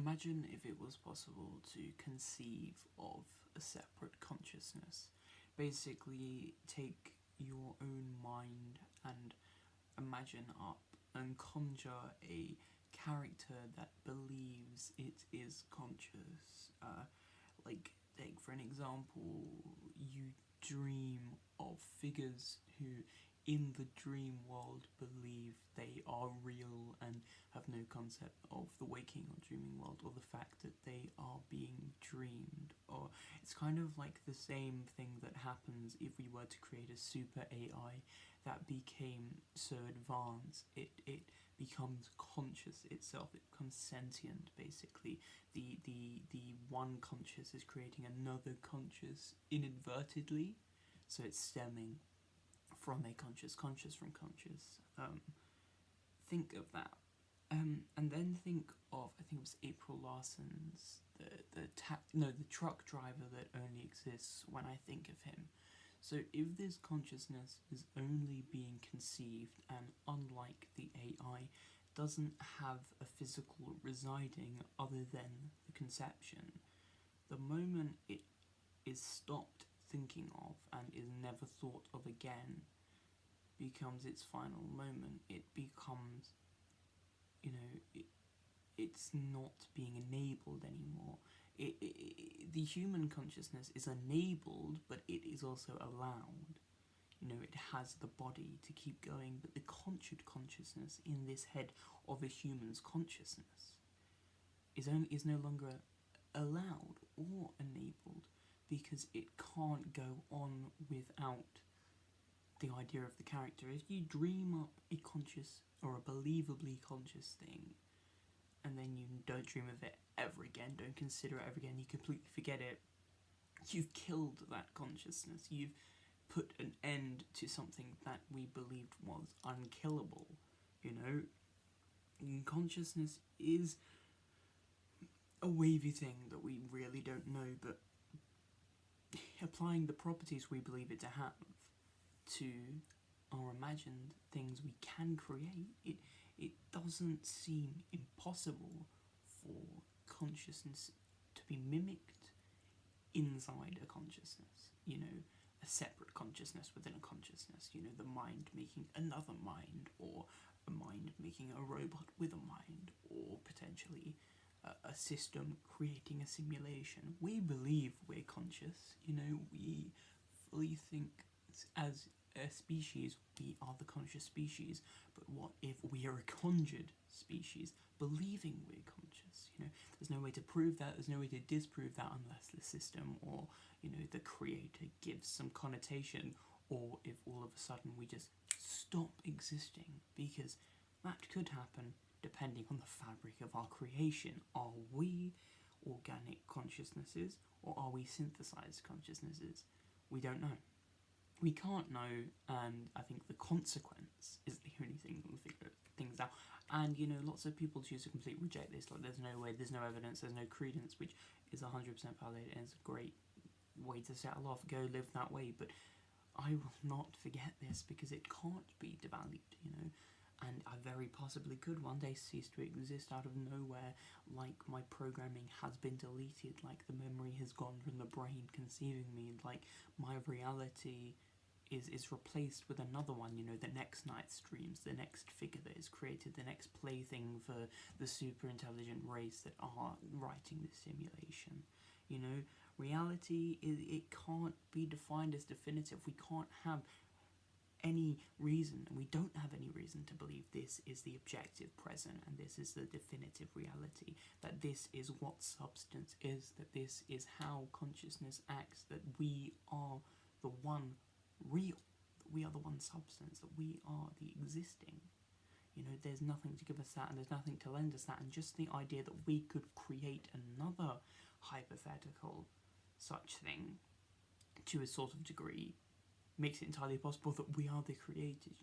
Imagine if it was possible to conceive of a separate consciousness. Basically, take your own mind and imagine up and conjure a character that believes it is conscious. Take for an example, you dream of figures who in the dream world believe they are real and have no concept of the waking or dreaming world, or the fact that they are being dreamed. Or it's kind of like the same thing that happens if we were to create a super AI that became so advanced it becomes conscious itself, it becomes sentient basically. The one conscious is creating another conscious inadvertently, so it's stemming from a conscious from conscious. Think of that. And then think of, I think it was April Larson's, the truck driver that only exists when I think of him. So if this consciousness is only being conceived and, unlike the AI, doesn't have a physical residing other than the conception, the moment it is stopped thinking of and is never thought of again becomes its final moment. It becomes, it's not being enabled anymore. The human consciousness is enabled, but it is also allowed. It has the body to keep going, but the conjured consciousness in this head of a human's consciousness is no longer allowed or enabled, because it can't go on without the idea of the character. If you dream up a conscious or a believably conscious thing, and then you don't dream of it ever again, don't consider it ever again, you completely forget it, you've killed that consciousness. You've put an end to something that we believed was unkillable. Consciousness is a wavy thing that we really don't know, but applying the properties we believe it to have to our imagined things we can create, it doesn't seem impossible for consciousness to be mimicked inside a consciousness, a separate consciousness within a consciousness, the mind making another mind, or a mind making a robot with a mind, or potentially a system creating a simulation. We believe we're conscious, we fully think as a species we are the conscious species, but what if we are a conjured species believing we're conscious? There's no way to prove that, there's no way to disprove that unless the system or the creator gives some connotation, or if all of a sudden we just stop existing, because that could happen depending on the fabric of our creation. Are we organic consciousnesses, or are we synthesized consciousnesses? We don't know. We can't know, and I think the consequence is the only thing that will figure things out. And, lots of people choose to completely reject this, like there's no way, there's no evidence, there's no credence, which is 100% valid, and it's a great way to settle off, go live that way, but I will not forget this, because it can't be devalued, and I very possibly could one day cease to exist out of nowhere, like my programming has been deleted, like the memory has gone from the brain conceiving me, like my reality is replaced with another one, the next night's dreams, the next figure that is created, the next plaything for the super intelligent race that are writing this simulation. Reality it can't be defined as definitive. We can't have any reason, and we don't have any reason to believe this is the objective present and this is the definitive reality, that this is what substance is, that this is how consciousness acts, that we are the one real, that we are the one substance, that we are the existing. There's nothing to give us that, and there's nothing to lend us that, and just the idea that we could create another hypothetical such thing to a sort of degree makes it entirely possible that we are the creators,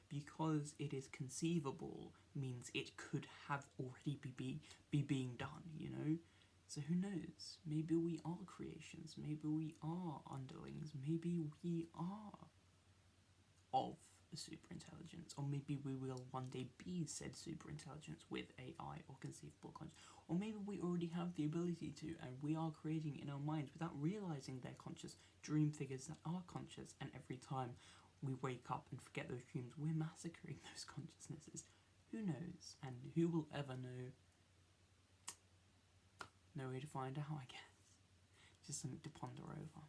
because it is conceivable means it could have already be being done, so who knows, maybe we are creations, maybe we are underlings, maybe we are of a a super intelligence, or maybe we will one day be said super intelligence with AI or conceivable conscious, or maybe we already have the ability to, and we are creating in our minds without realizing they're conscious dream figures that are conscious, and every time we wake up and forget those dreams, we're massacring those consciousnesses. Who knows, and who will ever know? No way to find out, I guess. Just something to ponder over.